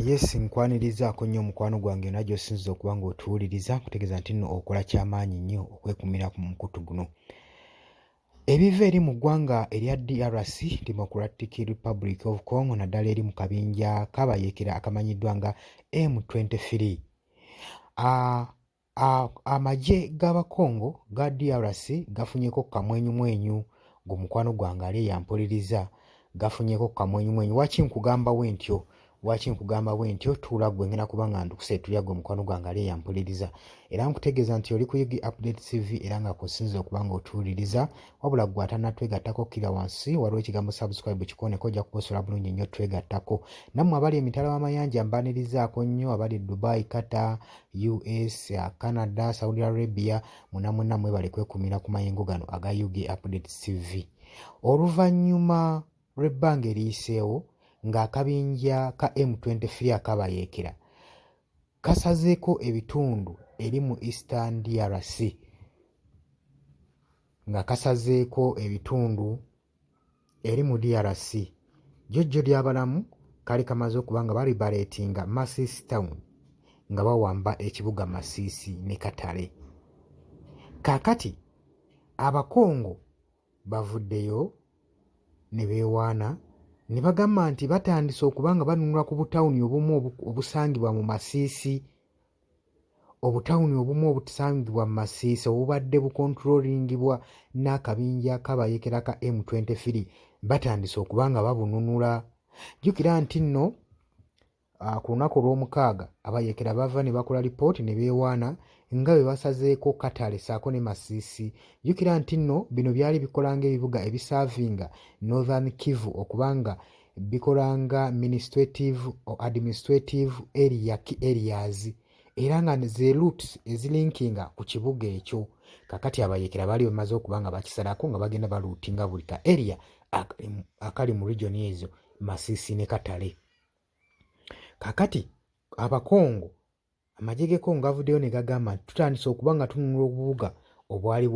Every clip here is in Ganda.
Yes, nkwanirizaako nnyo mukwano gwange yonna gy'osinziza okuba ng'otuwuliriza kutegeeza nti nno okola ky'amaanyi nnyo okwekumira ku mukutu guno. Ebiva eri mu ggwanga erya DRC, Democratic Republic of Congo, naddala eri mu kabinja k'abayeekera akamanyiddwa nga M23. Amagye g'Abakongo ga DRC gafunyeko kamwenyumwenyu ng'omukwano gwange ali eyampuliriza gafunyeko kamwenyumwenyu. Waki nkugamba bwe ntyo tuula gwe ngenda kuba nga ndukuseetulya gwe mukwano gwange ali eyampuliriza. Era nkutegeeza nti oli ku Yugi Update TV era nga kusinziza okuba ng'otuwuliriza, wabula gwe atannatwegattako kkira wansi waliwo ekigambo subscribe kikooneko ojja kukosola bulungi nnyo twegattako. Nammwe abali emitala w'amayanja mbanirizaako nnyo, abali Dubai, Qatar, US, Canada, Saudi Arabia, mwena mwebale kwekumira ku mayengo gano aga Yugi Update TV. Oluvannyuma lw'ebbanga eriyiseewo ng'akabinja ka M23 akabayeekera kasazeeko ebitundu eri mu Eastern DRC, nga kasazeeko ebitundu eri mu DRC. Jjojjo ly'abalamu kali kamaze okuba nga balibaleetinga Masisi Town nga bawamba ekibuga Masisi ne Katale. Kaakati Abakongo bavuddeyo ne beewaana ne bagamba nti batandise okuba nga banunula ku butawuni obumu obusangibwa mu Masisi. Obutawuni obumu obusangibwa mu Masisi obubadde bukontrolingibwa n'akabinja k'abayeekera ka M23 batandise okuba nga babununula. Jjukira nti nno ku lunaku olw'omukaaga abayeekera bava ne bakola lipooti ne beewaana nga bwe basazeeko Katale ssaako ne Masisi. Jjukira nti nno bino byali bikola ng'ebibuga ebisaavinga Northern Kivu okubanga bikolanga administrative areas era nga ze routes ezilinkinga ku kibuga ekyo. Kakati abayeekera baali bamaze okuba nga bakisalako nga bagenda baluutinga buli ka area akali mu region ezo Masisi ne Katale. Kakati Abakongo amagye g'e Kongo gavuddeyo ne gagamba nti tutandise okuba nga tununula obubuga obwali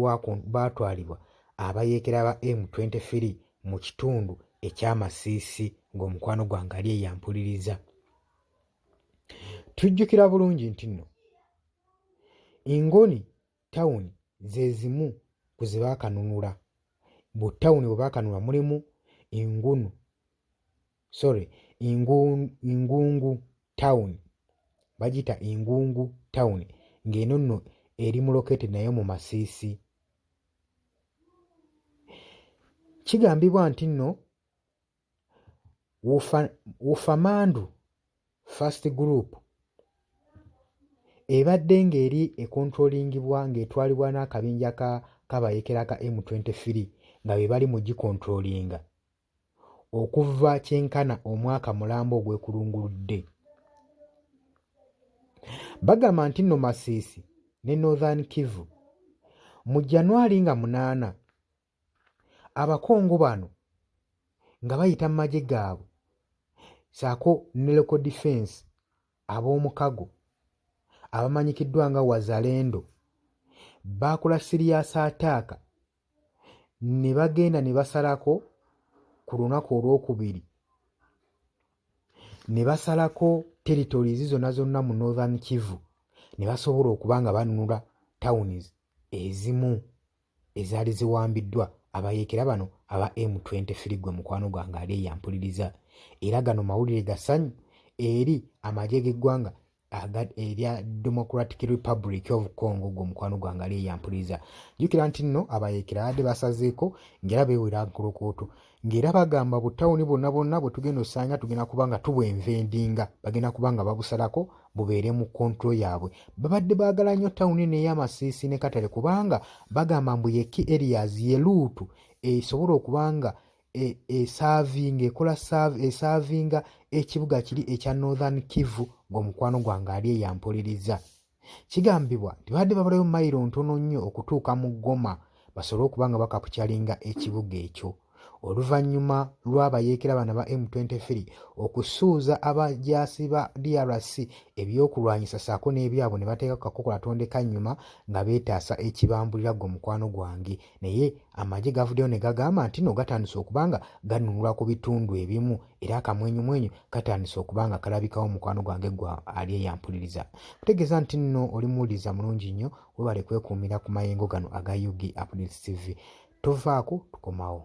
baatwalibwa abayeekera ba M23 mu kitundu ekya Masisi, ng'omukwano gwange ali eyampuliriza. Tujjukira bulungi nti nno Ingoni Town ze zimu ku ze baakanunula. Bu tawuni bwe baakanunula mulimu Ingungu Town, bagita Ingungu Town ng'eno nno eri mu located nayo mu Masisi. Kigambibwa nti nno Wufamandu First Group ebadde ng'eri ekontrolingibwa ng'etwalibwa n'akabinja k'abayeekera ka M23 nga be bali mu gikontrolinga okuva kyenkana omwaka mulambo ogwekulunguludde. Bagamba nti nno Masisi ne Northern Kivu mu January nga 8 Abakongo bano nga bayita mu magye gaabwe ssaako ne local defense ab'omukago abamanyikiddwa nga Wazalendo baakola serious attack ne bagenda ne basalako ku lunaku olwokubiri ne basalako territories zonna mu Northern Kivu ne basobola okuba nga banunula towns ezimu ezaali ziwambiddwa abayeekera bano aba M23. Gwe mukwano gwange ali eyampuliriza, era gano mawulire gasanyu eri amagye g'eggwanga erya Democratic Republic of Congo. Gwe mukwano gwange ali eyampuliriza. Jjukira nti nno abayeekera badde basazeeko ng'era beewera nkolokooto ng'era bagamba butawuni bwonna bwe tugenda osanga tugenda kuba nga tubwenvendinga, bagenda kuba nga babusalako bubeere mu kontrol yaabwe. Babadde baagala nnyo tawuni n'ey'Amasisi ne Katale kubanga bagamba mbu ye key areas ye luutu esobola okuba nga esaavinga ekibuga kiri ekya Northern Kivu. Ng'omukwano gwange ali eyampuliriza. Kigambibwa nti badde babalayo mayiro ntono nnyo okutuuka mu Goma basobole okuba nga bakapukyalinga ekibuga ekyo. oluvannyuma lw'abayeekera bano ba M23 okusuuza abajaasi ba DRC ebyokulwanyisa ssaako n'ebyabwe ne bateeka ku kakokola tondekannyuma nga beetaasa ekibambulira gwe mukwano gwange. Naye amagye gavuddeyo ne gagamba nti no gatandise okuba nga ganunula ku bitundu ebimu era akamwenyumwenyu katandise okuba nga kalabikawo mukwano gwange gwa ali eyampuliriza. Kutegeeza nti nno oli muwuliriza mulungi nnyo, webale kwekuumira ku mayengo gano aga UG Updates TV. Tovaako tukomawo.